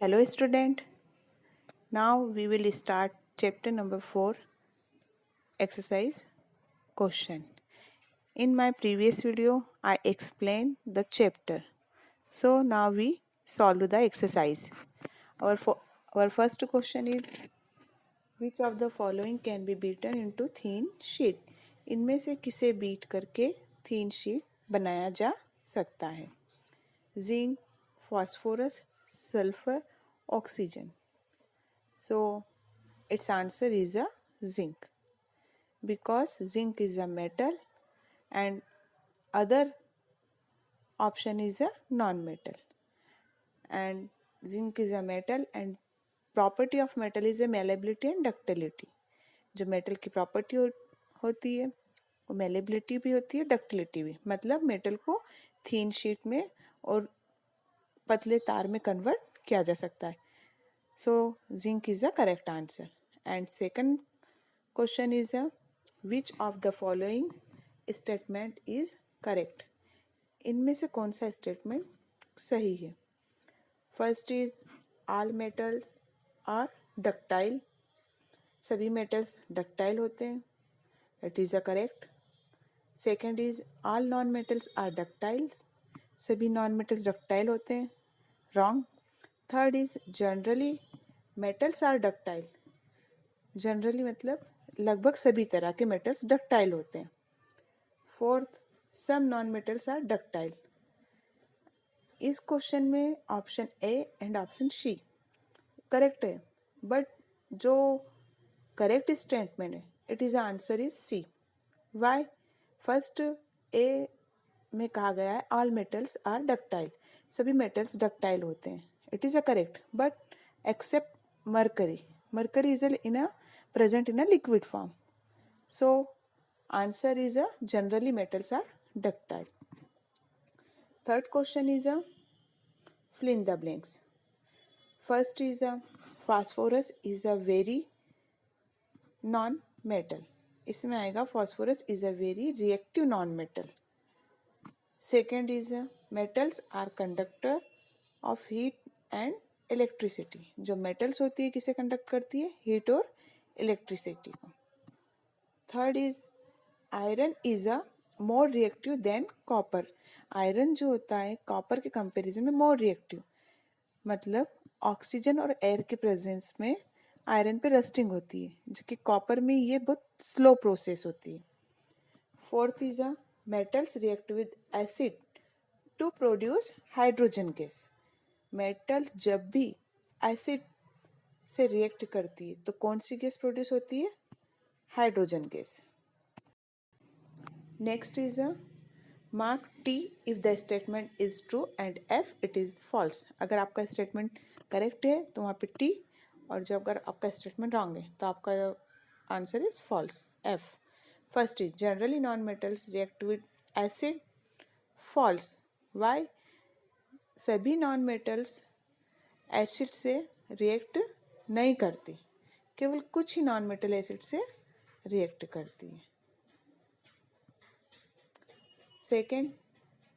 Hello student. Now we will start chapter number 4 exercise question. In my previous video I explained the chapter. So now we solve the exercise. Our our first question is which of the following can be beaten into thin sheet? इनमें से किसे beat करके thin sheet बनाया जा सकता है? Zinc, phosphorus, sulfur, oxygen. So its answer is a zinc because zinc is a metal and other option is a non-metal, and zinc is a metal and property of metal is a malleability and ductility. जो metal की property होती है वो malleability भी होती है ductility भी, मतलब metal को thin sheet में और पतले तार में convert किया जा सकता है. So zinc is the correct answer. And second question is which of the following statement is correct? इनमें से कौन सा स्टेटमेंट सही है? First is all metals are ductile. सभी मेटल्स डक्टाइल होते हैं. That is a correct. Second is all non metals are ductiles. सभी नॉन मेटल्स डक्टाइल होते हैं. Wrong. Third is generally metals are ductile. Generally मतलब लगभग सभी तरह के मेटल्स डक्टाइल होते हैं. Fourth, some non metals are ductile. इस क्वेश्चन में option A and option C correct है, बट जो करेक्ट स्टेटमेंट है it is answer is C. Why? First A में कहा गया है ऑल मेटल्स आर डक्टाइल. सभी मेटल्स डक्टाइल होते हैं. It is a correct, but except mercury. Mercury is in a present in a liquid form. So answer is a generally metals are ductile. Third question is a fill in the blanks. First is a phosphorus is a very non-metal. इसमें आएगा phosphorus is a very reactive non-metal. Second is a metals are conductor of heat and electricity. जो metals होती है किसे conduct करती है? heat और electricity को. Third is iron is a more reactive than copper. Iron जो होता है कॉपर के कंपैरिजन में मोर रिएक्टिव, मतलब ऑक्सीजन और एयर के प्रेजेंस में आयरन पे रस्टिंग होती है, जबकि कॉपर में ये बहुत स्लो प्रोसेस होती है. Fourth is a metals react with acid to produce hydrogen gas. Metals जब भी एसिड से रिएक्ट करती है तो कौन सी गैस प्रोड्यूस होती है? Hydrogen gas. Next is a mark T if the statement is true and F it is false. अगर आपका स्टेटमेंट करेक्ट है तो वहाँ पे टी, और जब अगर आपका स्टेटमेंट रॉन्ग है तो आपका answer is false, F. First is generally non metals react with acid. False. Why? सभी नॉन मेटल्स एसिड से रिएक्ट नहीं करती, केवल कुछ ही नॉन मेटल एसिड से रिएक्ट करती है. Second,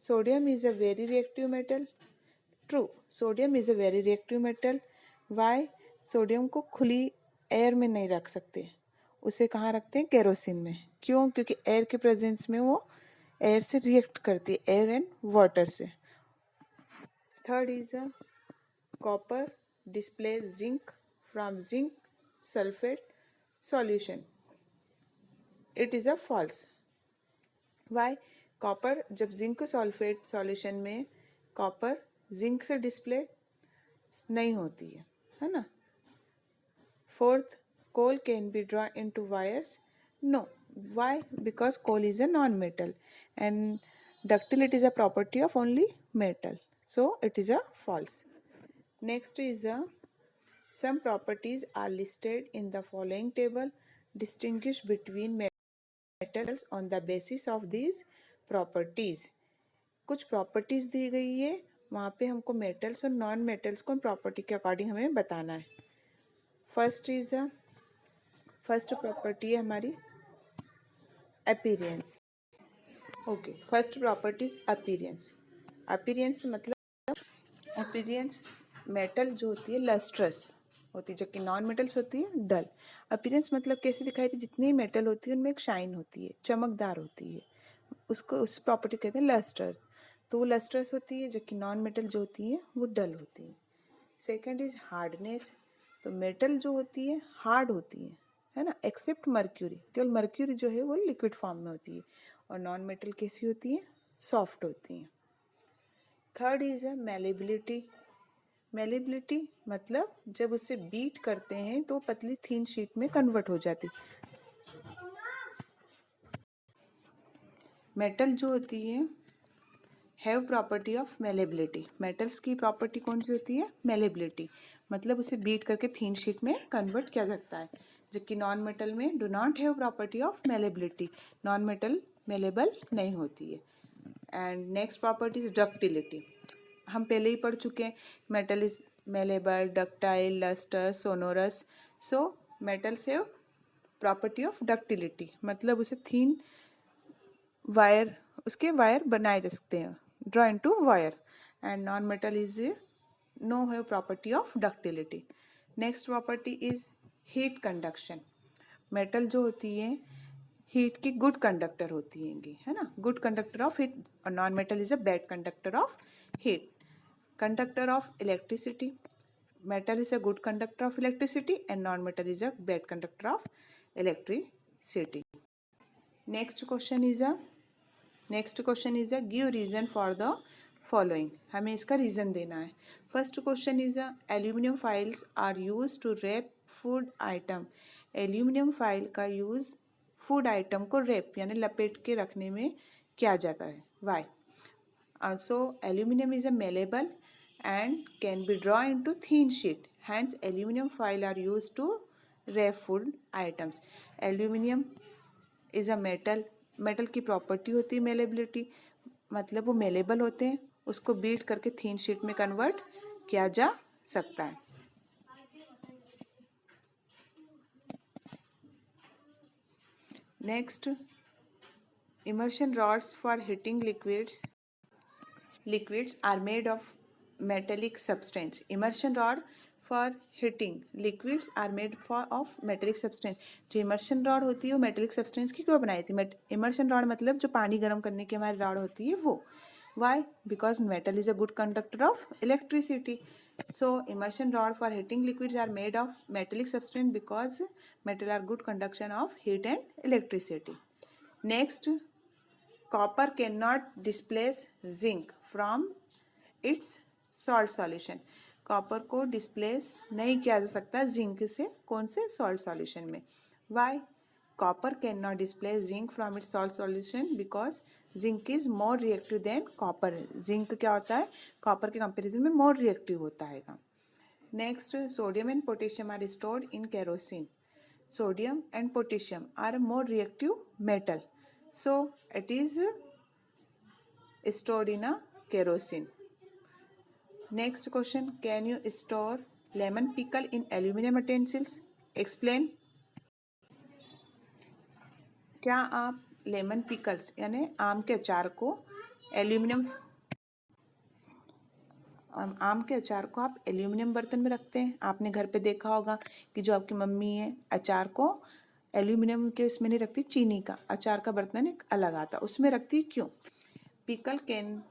sodium is a very reactive metal. True, sodium is a very reactive metal. Why? Sodium को खुली एयर में नहीं रख सकते, उसे कहाँ रखते हैं? केरोसिन में. क्यों? क्योंकि एयर के प्रेजेंस में वो एयर से रिएक्ट करती है, एयर एंड वाटर से. Third is a copper displace zinc from zinc sulphate solution. It is a false. Why? Copper जब जिंक सल्फेट सॉल्यूशन में कॉपर जिंक से डिस्प्ले नहीं होती है ना. Fourth, coal can be draw into wires. No. Why? Because coal is a non metal and ductility is a property of only metal, so it is a false. Next is a some properties are listed in the following table. Distinguish between metals on the basis of these properties. कुछ properties दी गई है, वहाँ पे हमको metals और non metals को property के according हमें बताना है. फर्स्ट प्रॉपर्टी है हमारी appearance. Okay, first property is appearance. Appearance मतलब अपीयरेंस मेटल जो होती है लस्ट्रस होती है, जबकि नॉन मेटल्स होती है डल। अपीयरेंस मतलब कैसे दिखाई देती है, जितनी मेटल होती है उनमें एक शाइन होती है, चमकदार होती है, उसको उस प्रॉपर्टी कहते हैं लस्ट्रस। तो वो लस्ट्रस होती है, जबकि नॉन मेटल जो होती है वो डल होती है। Second is hardness. तो मेटल जो होती है हार्ड होती है ना, एक्सेप्ट मर्क्यूरी, केवल मर्क्यूरी जो है वो लिक्विड फॉर्म में होती है, और नॉन मेटल कैसी होती है, सॉफ्ट होती है। Third is malleability. मेलेबिलिटी मतलब जब उसे बीट करते हैं तो पतली थीन शीट में कन्वर्ट हो जाती। मेटल जो होती है have property of malleability. Metals की प्रॉपर्टी कौन सी होती है, मेलेबिलिटी, मतलब उसे बीट करके थीन शीट में कन्वर्ट किया सकता है, जबकि नॉन मेटल में do not have property of malleability, non metal malleable नहीं होती है। And next property is ductility. हम पहले ही पढ़ चुके हैं, metal is malleable, ductile, lustre, sonorous. So metals have property of ductility, मतलब उसे थीन वायर, उसके वायर बनाए जा सकते हैं, draw into wire. And non metal is no have property of ductility. Next property is heat conduction. Metal जो होती है हीट की गुड कंडक्टर होती है ना, गुड कंडक्टर ऑफ हीट, और non metal is a bad conductor of heat. Conductor of electricity, metal is a good conductor of electricity and non-metal is a bad conductor of electricity. Next question is a give reason for the following. हमें इसका reason देना है। First question is aluminium foils are use to wrap food item. Aluminium foil का use food item को wrap यानी लपेट के रखने में किया जाता है। Why? So aluminum is a malleable and can be drawn into thin sheet. Hence aluminum foil are used to wrap food items. Aluminum is a metal. Metal की प्रॉपर्टी होती है मेलेबिलिटी, मतलब वो मेलेबल होते हैं, उसको बीट करके थीन sheet में कन्वर्ट किया जा सकता है। Next, immersion rods for heating liquids are made of metallic substance. Immersion rod for heating liquids are made of metallic substance. जो immersion rod होती है वो metallic substance की क्यों बनाई थी? immersion rod मतलब जो पानी गर्म करने की हमारी rod होती है वो। Why? Because metal is a good conductor of electricity. So immersion rod for heating liquids are made of metallic substance because metal are good conduction of heat and electricity. Next, copper cannot displace zinc from its salt solution. Copper को displace नहीं किया जा सकता zinc से, कौन से? Salt solution में। Why? Copper can not displace zinc from its salt solution because zinc is more reactive than copper. Zinc क्या होता है, कॉपर के कंपेरिजन में मोर रिएक्टिव होता है। Next, sodium and potassium are stored in kerosene. Sodium and potassium are more reactive metal, so it is stored in a kerosene. Next question, can you store lemon pickle in aluminum utensils? Explain. क्या आप lemon pickles यानी आम के अचार को आम के अचार को आप एल्यूमिनियम बर्तन में रखते हैं? आपने घर पे देखा होगा कि जो आपकी मम्मी है अचार को एल्यूमिनियम के उसमें नहीं रखती, चीनी का अचार का बर्तन एक अलग आता उसमें रखती, क्यों? Pickle can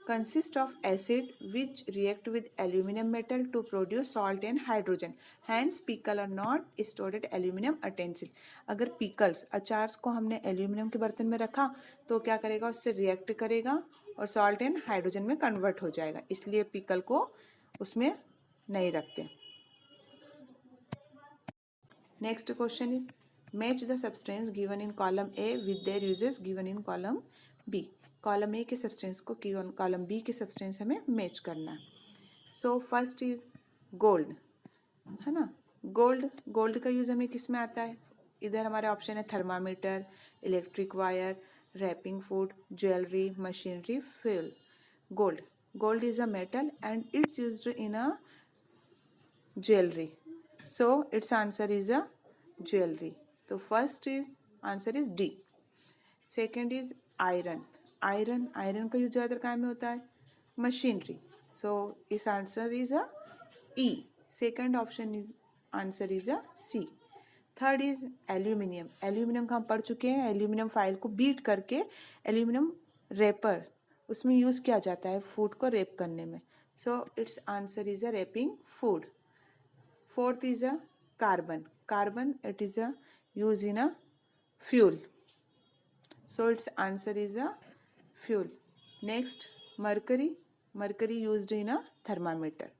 consist of acid which react with aluminum metal to produce salt and hydrogen. Hence pickle are not stored at aluminum utensil. अगर पिकल्स अचार को हमने एल्यूमिनियम के बर्तन में रखा तो क्या करेगा, उससे रिएक्ट करेगा और सॉल्ट एंड हाइड्रोजन में कन्वर्ट हो जाएगा, इसलिए पिकल को उसमें नहीं रखते। Next question is match the substance given in column A with their uses given in column B. Column A के सब्सटेंस को कॉलम बी के सब्सटेंस हमें मैच करना है। सो फर्स्ट इज गोल्ड, है ना। गोल्ड का यूज़ हमें किस में आता है? इधर हमारे ऑप्शन है thermometer, electric wire, wrapping food, jewellery, machinery, fuel. Gold is a metal and it's used in a jewellery, so it's answer is a jewellery. तो first is answer is D. Second is iron का use ज़्यादातर काम में होता है? Machinery, so इस answer is a E. Second option is answer is a C. Third is aluminium. Aluminium का हम पढ़ चुके हैं. एल्यूमिनियम फाइल को बीट करके एल्यूमिनियम रेपर उसमें यूज़ किया जाता है फूड को रेप करने में. सो it's answer is a rapping food. Fourth is a carbon. Carbon it is a use in a fuel. So it's answer is a fuel. Next mercury. Mercury used in a thermometer.